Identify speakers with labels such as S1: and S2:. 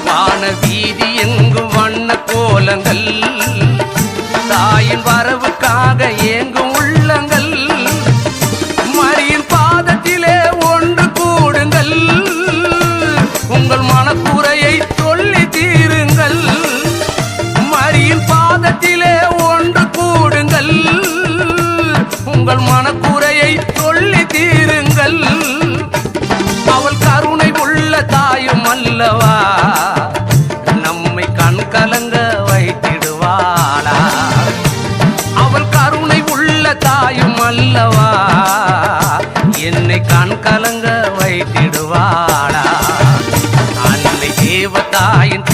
S1: வான வீதி எங்கும் வண்ண கோலங்கள் தாயின் வரவுக்காக ஏங்கும் உள்ளங்கள் மரியின் பாதத்திலே ஒன்று கூடுங்கள் உங்கள் மனக்குறையை சொல்லி தீருங்கள் மரியின் பாதத்திலே ஒன்று கூடுங்கள் உங்கள் மனக்குறையை சொல்லி தீருங்கள் அவள் கருணை உள்ள தாயும் அல்லவா நம்மை கண் கலங்க வைத்திடுவாளா அவள் கருணை உள்ள தாயும் அல்லவா என்னை கண் கலங்க வைத்திடுவாளா அன்னை தேவதாயின்